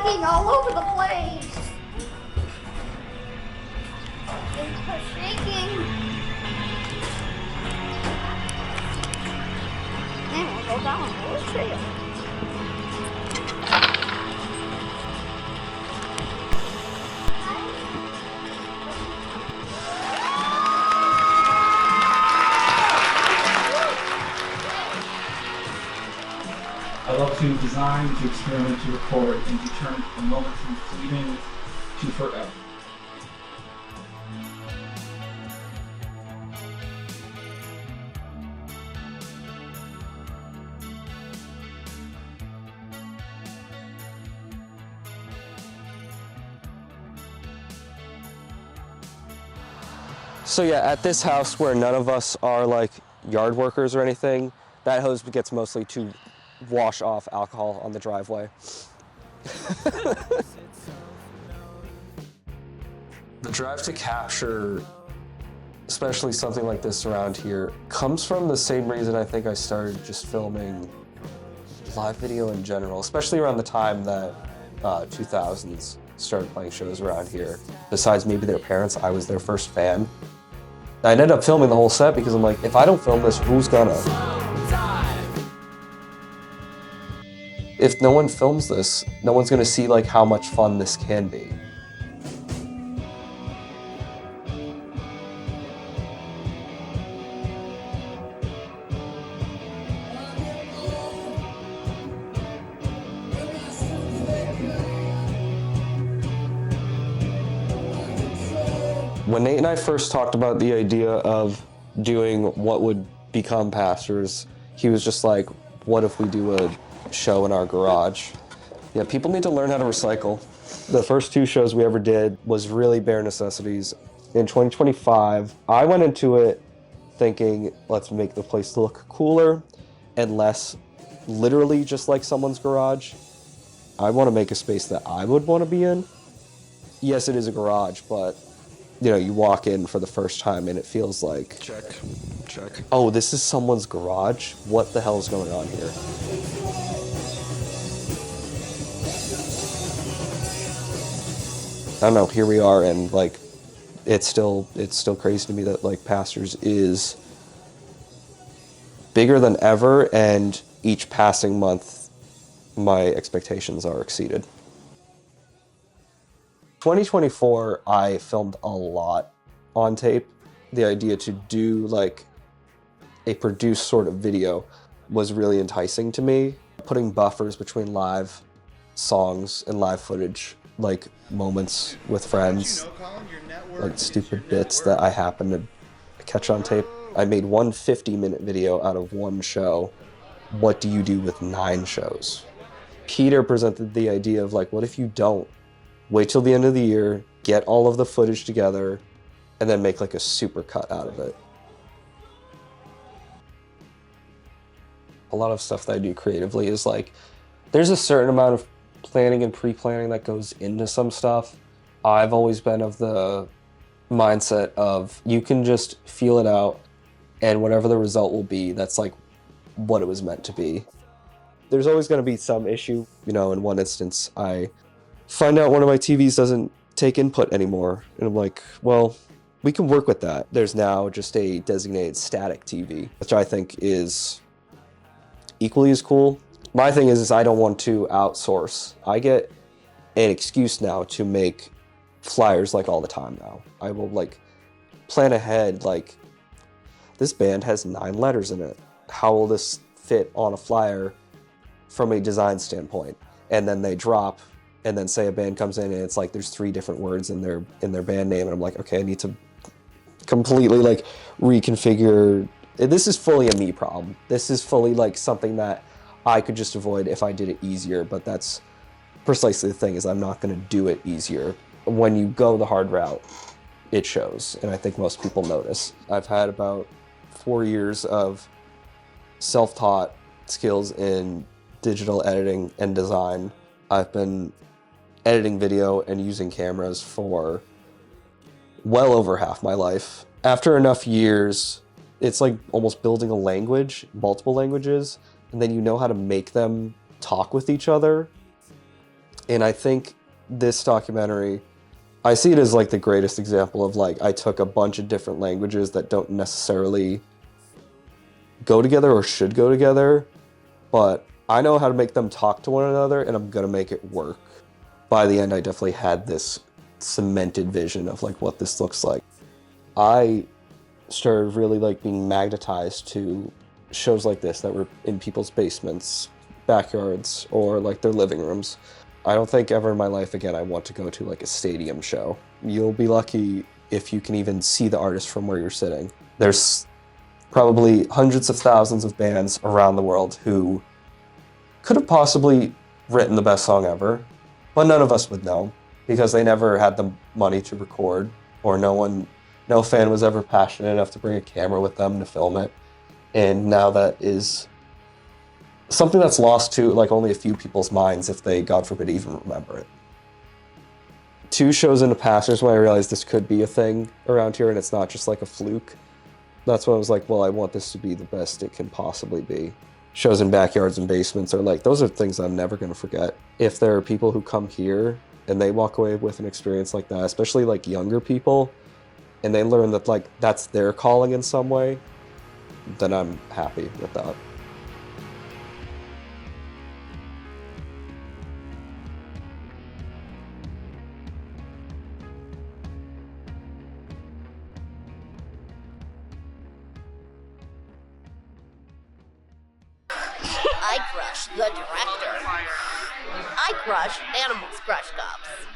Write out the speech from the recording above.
shaking all over the place. Things are shaking. And we'll go down. We'll see it. I love to design, to experiment, to record, and to turn a moment from fleeting to forever. So yeah, at this house where none of us are like yard workers or anything, that hose gets mostly to wash off alcohol on the driveway. The drive to capture, especially something like this around here, comes from the same reason I think I started just filming live video in general, especially around the time that 2000s started playing shows around here. Besides maybe their parents, I was their first fan. I ended up filming the whole set because I'm like, if I don't film this, who's gonna? If no one films this, no one's gonna see like how much fun this can be. When Nate and I first talked about the idea of doing what would become Pastors, he was just like, what if we do a show in our garage? Yeah, people need to learn how to recycle. The first 2 shows we ever did was really bare necessities. In 2025, I went into it thinking, let's make the place look cooler and less literally just like someone's garage. I want to make a space that I would want to be in. Yes, it is a garage, but you know, you walk in for the first time and it feels like, check. Oh, this is someone's garage? What the hell is going on here? I don't know, here we are, and like, it's still crazy to me that like Pastors is bigger than ever, and each passing month, my expectations are exceeded. 2024, I filmed a lot on tape. The idea to do like a produced sort of video was really enticing to me. Putting buffers between live songs and live footage, like moments with friends, like stupid bits that I happen to catch on tape. I made one 50-minute video out of one show. What do you do with 9 shows? Peter presented the idea of like, what if you don't? Wait till the end of the year, get all of the footage together, and then make like a super cut out of it. A lot of stuff that I do creatively is like, there's a certain amount of planning and pre-planning that goes into some stuff. I've always been of the mindset of you can just feel it out, and whatever the result will be, that's like what it was meant to be. There's always going to be some issue. You know, in one instance, I find out one of my TVs doesn't take input anymore. And I'm like, well, we can work with that. There's now just a designated static TV, which I think is equally as cool. My thing is I don't want to outsource. I get an excuse now to make flyers like all the time now. I will like plan ahead, like this band has 9 letters in it. How will this fit on a flyer from a design standpoint? And then they drop, and then say a band comes in and it's like there's 3 different words in their band name, and I'm like, okay, I need to completely like reconfigure. This is fully a me problem. This is fully like something that I could just avoid if I did it easier, but that's precisely the thing, is I'm not gonna do it easier. When you go the hard route, it shows, and I think most people notice. I've had about 4 years of self-taught skills in digital editing and design. I've been editing video and using cameras for well over half my life. After enough years, it's like almost building a language, multiple languages, and then you know how to make them talk with each other. And I think this documentary, I see it as like the greatest example of like I took a bunch of different languages that don't necessarily go together or should go together, but I know how to make them talk to one another, and I'm gonna make it work. By the end, I definitely had this cemented vision of like what this looks like. I started really like being magnetized to shows like this that were in people's basements, backyards, or like their living rooms. I don't think ever in my life again I want to go to like a stadium show. You'll be lucky if you can even see the artist from where you're sitting. There's probably hundreds of thousands of bands around the world who could have possibly written the best song ever, but none of us would know because they never had the money to record, or no fan was ever passionate enough to bring a camera with them to film it. And now that is something that's lost to like only a few people's minds if they, God forbid, even remember it. 2 shows into Pastors when I realized this could be a thing around here and it's not just like a fluke. That's when I was like, well, I want this to be the best it can possibly be. Shows in backyards and basements are like, those are things I'm never going to forget. If there are people who come here and they walk away with an experience like that, especially like younger people, and they learn that like that's their calling in some way, then I'm happy with that. I crush the director. I crush animals crush cups.